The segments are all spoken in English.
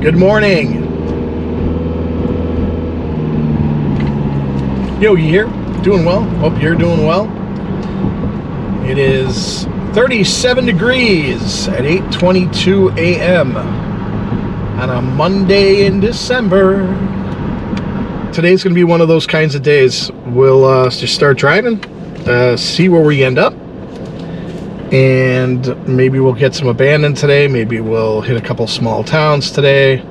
Good morning. Yogi here, doing well. Hope you're doing well. It is 37 degrees at 8:22 a.m. on a Monday in December. Today's going to be one of those kinds of days. We'll just start driving, see where we end up. And maybe we'll get some abandoned today. Maybe we'll hit a couple small towns today.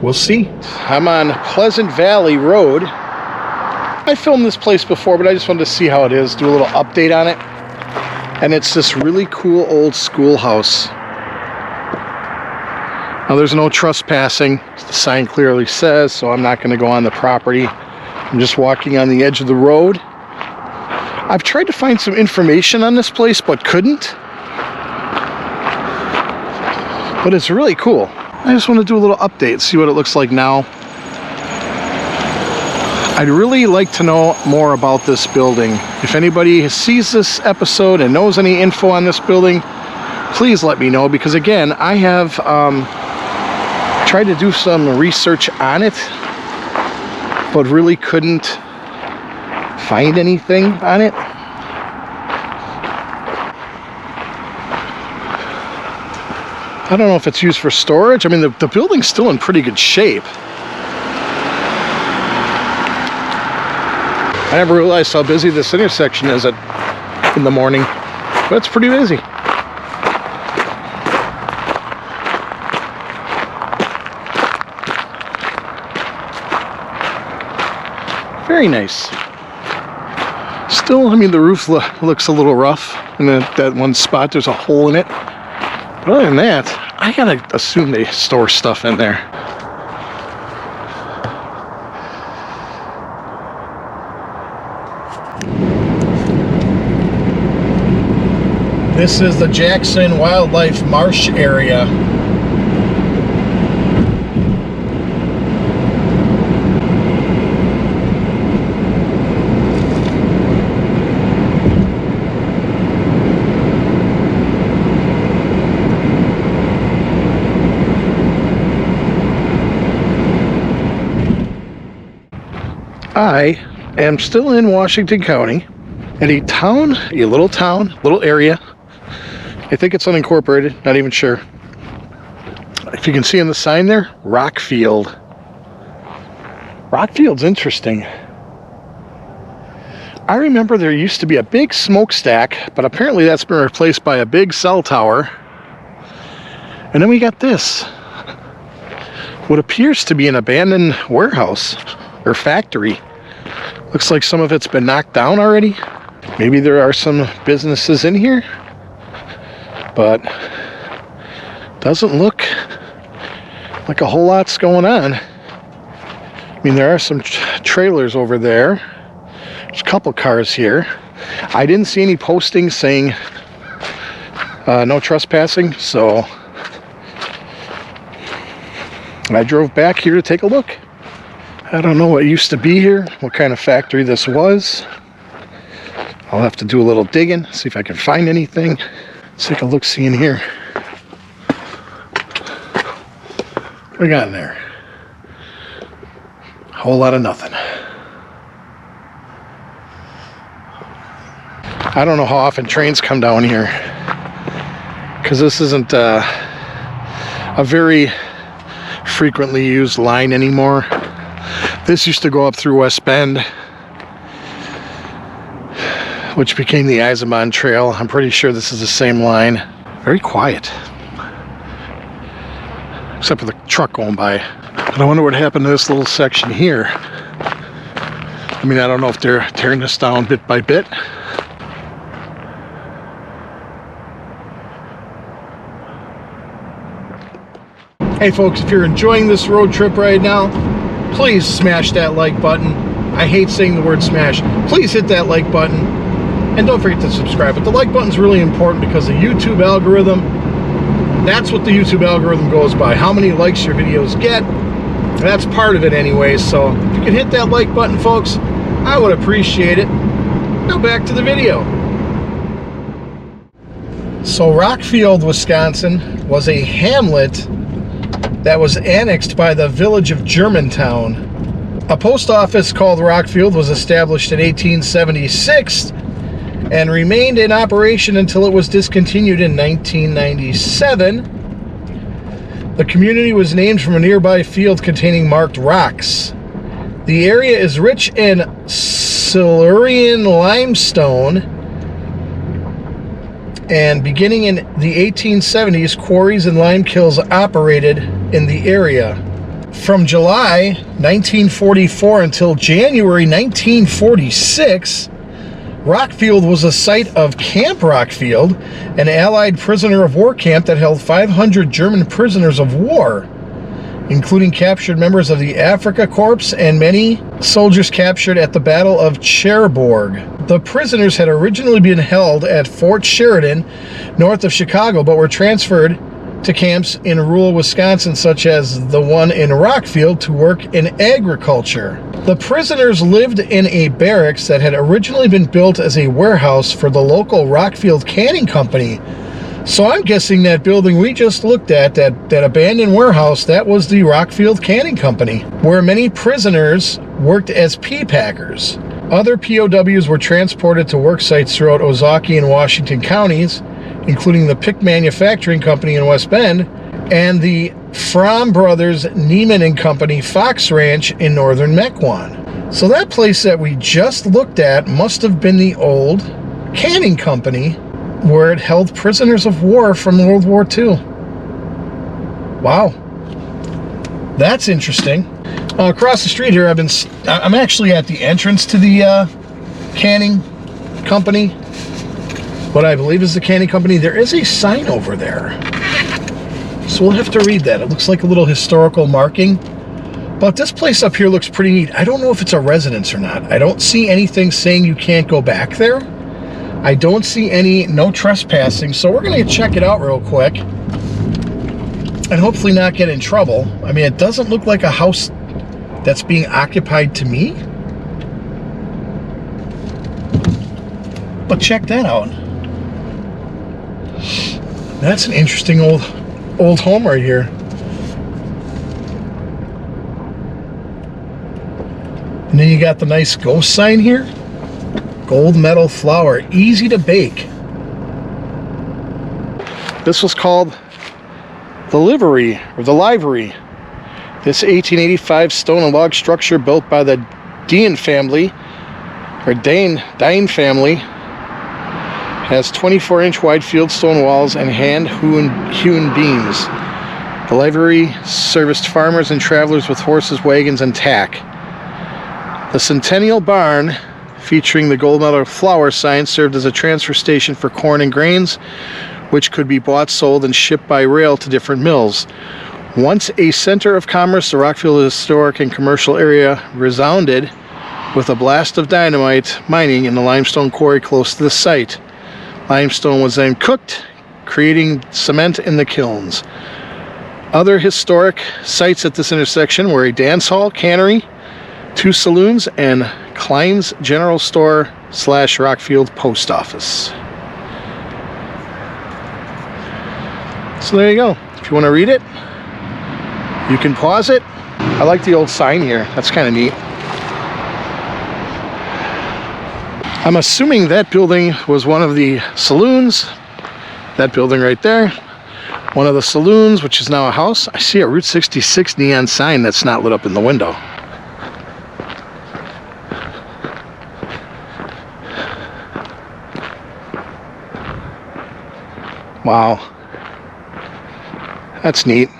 We'll see. I'm on Pleasant Valley Road. I filmed this place before, but I just wanted to see how it is, do a little update on it. And it's this really cool old schoolhouse. Now there's no trespassing, the sign clearly says, so I'm not going to go on the property. I'm just walking on the edge of the road. I've tried to find some information on this place, but couldn't. But it's really cool. I just want to do a little update, see what it looks like now. I'd really like to know more about this building. If anybody sees this episode and knows any info on this building, please let me know, because again, I have tried to do some research on it, but really couldn't find anything on it. I don't know if it's used for storage. I mean, the building's still in pretty good shape. I never realized how busy this intersection is in the morning, but it's pretty busy. Very nice. Still, I mean, the roof looks a little rough, and that one spot, there's a hole in it. But other than that, I gotta assume they store stuff in there. This is the Jackson Wildlife Marsh area. I am still in Washington County at a little area. I think it's unincorporated, not even sure. If you can see on the sign there, Rockfield. Rockfield's interesting. I remember there used to be a big smokestack, but apparently that's been replaced by a big cell tower. And then we got this. What appears to be an abandoned warehouse or factory. Looks like some of it's been knocked down already. Maybe there are some businesses in here, but doesn't look like a whole lot's going on. I mean, there are some trailers over there. There's a couple cars here. I didn't see any postings saying no trespassing, so I drove back here to take a look. I don't know what used to be here, what kind of factory this was. I'll have to do a little digging, see if I can find anything. Let's take a look-see in here. What we got in there? A whole lot of nothing. I don't know how often trains come down here, because this isn't a very frequently used line anymore. This used to go up through West Bend, which became the Eisenbahn Trail. I'm pretty sure this is the same line. Very quiet, except for the truck going by. But I wonder what happened to this little section here. I mean, I don't know if they're tearing this down bit by bit. Hey folks, if you're enjoying this road trip right now, please smash that like button. I hate saying the word smash. Please hit that like button. And don't forget to subscribe. But the like button's really important, because the YouTube algorithm, that's what the YouTube algorithm goes by. How many likes your videos get. That's part of it anyway. So if you could hit that like button, folks, I would appreciate it. Now back to the video. So Rockfield, Wisconsin was a hamlet that was annexed by the village of Germantown. A post office called Rockfield was established in 1876 and remained in operation until it was discontinued in 1997. The community was named from a nearby field containing marked rocks. The area is rich in Silurian limestone, and beginning in the 1870s, quarries and lime kilns operated in the area. From July 1944 until January 1946, Rockfield was a site of Camp Rockfield, an Allied prisoner of war camp that held 500 German prisoners of war, including captured members of the Afrika Korps and many soldiers captured at the Battle of Cherbourg. The prisoners had originally been held at Fort Sheridan, north of Chicago, but were transferred to camps in rural Wisconsin, such as the one in Rockfield, to work in agriculture. The prisoners lived in a barracks that had originally been built as a warehouse for the local Rockfield Canning Company. So I'm guessing that building we just looked at, that abandoned warehouse, that was the Rockfield Canning Company, where many prisoners worked as pea packers. Other POWs were transported to work sites throughout Ozaukee and Washington counties, including the Pick Manufacturing Company in West Bend and the Fromm Brothers Neiman and Company Fox Ranch in northern Mequon. So that place that we just looked at must have been the old canning company where it held prisoners of war from World War II. Wow, that's interesting. Across the street here, I'm actually at the entrance to the canning company, what I believe is the canning company. There is a sign over there, so we'll have to read that. It looks like a little historical marking, but this place up here looks pretty neat. I don't know if it's a residence or not. I don't see anything saying you can't go back there. I don't see no trespassing, so we're gonna check it out real quick and hopefully not get in trouble. I mean, it doesn't look like a house that's being occupied to me, but check that out. That's an interesting old home right here. And then you got the nice ghost sign here. Gold medal flour, easy to bake. This was called the Livery, or the Livery. This 1885 stone and log structure built by the Dine family, or Dane family, has 24-inch wide fieldstone walls and hand-hewn beams. The livery serviced farmers and travelers with horses, wagons, and tack. The Centennial Barn, featuring the gold medal flour sign, served as a transfer station for corn and grains, which could be bought, sold, and shipped by rail to different mills. Once a center of commerce, the Rockfield historic and commercial area resounded with a blast of dynamite mining in the limestone quarry close to the site. Limestone was then cooked, creating cement in the kilns. Other historic sites at this intersection were a dance hall, cannery, 2 saloons, and Klein's General Store / Rockfield Post Office. So there you go. If you want to read it, you can pause it. I like the old sign here. That's kind of neat. I'm assuming that building was one of the saloons. That building right there. One of the saloons, which is now a house. I see a Route 66 neon sign that's not lit up in the window. Wow. That's neat.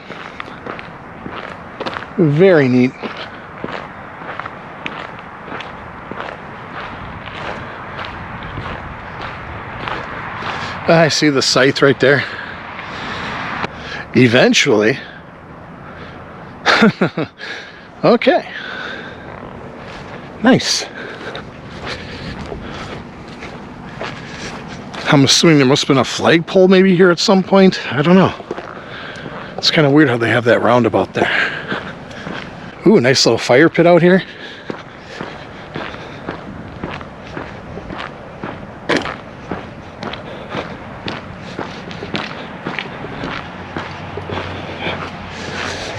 Very neat. I see the scythe right there. Eventually. Okay. Nice. I'm assuming there must have been a flagpole maybe here at some point. I don't know. It's kind of weird how they have that roundabout there. Ooh, a nice little fire pit out here.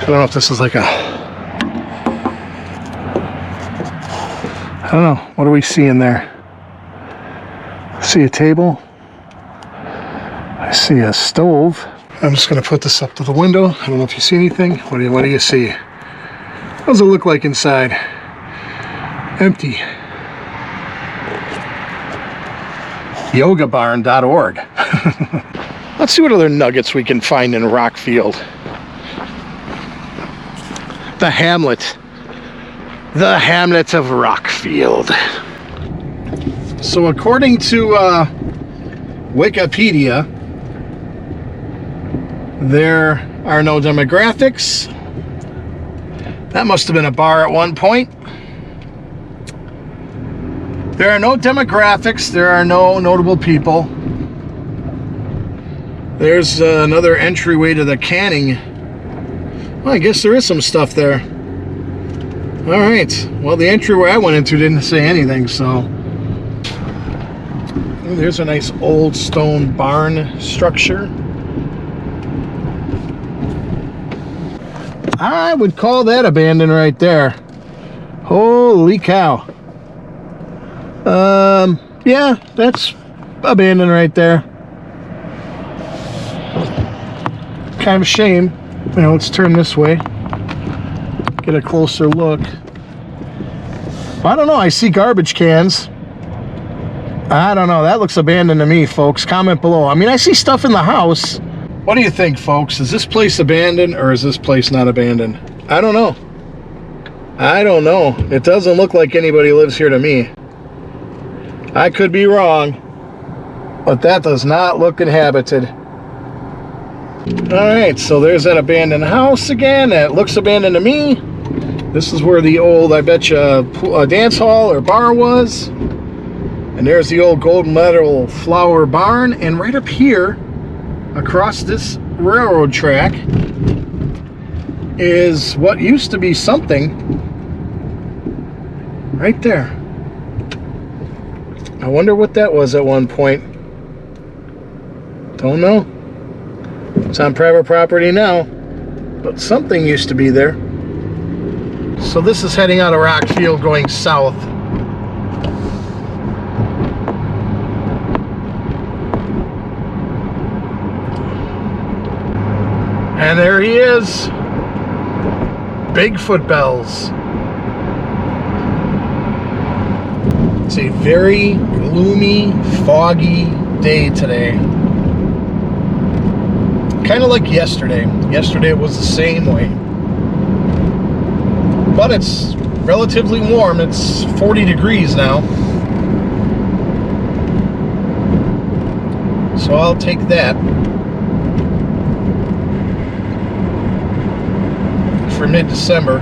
don't know if this is like a... I don't know. What do we see in there? See a table. I see a stove. I'm just going to put this up to the window. I don't know if you see anything. What do you see? What does it look like inside? Empty. yogabarn.org. Let's see what other nuggets we can find in Rockfield. The Hamlet. The Hamlet of Rockfield. So according to Wikipedia, there are no demographics. That must have been a bar at one point. There are no demographics. There are no notable people. There's another entryway to the canning. Well, I guess there is some stuff there. All right. Well, the entryway I went into didn't say anything, so. Ooh, there's a nice old stone barn structure. I would call that abandoned right there. Holy cow. Yeah, that's abandoned right there. Kind of a shame. Now let's turn this way. Get a closer look. I don't know, I see garbage cans. I don't know, that looks abandoned to me, folks. Comment below. I mean, I see stuff in the house. What do you think, folks? Is this place abandoned or is this place not abandoned? I don't know. I don't know. It doesn't look like anybody lives here to me. I could be wrong, but that does not look inhabited. Alright, so there's that abandoned house again. That looks abandoned to me. This is where the old, I bet you, dance hall or bar was. And there's the old golden metal flower barn. And right up here, across this railroad track, is what used to be something. Right there. I wonder what that was at one point. Don't know. It's on private property now, but something used to be there. So this is heading out of Rockfield going south. And there he is. Bigfoot bells. It's a very gloomy, foggy day today. Kind of like yesterday. Yesterday was the same way. But it's relatively warm. It's 40 degrees now. So I'll take that. For mid-December.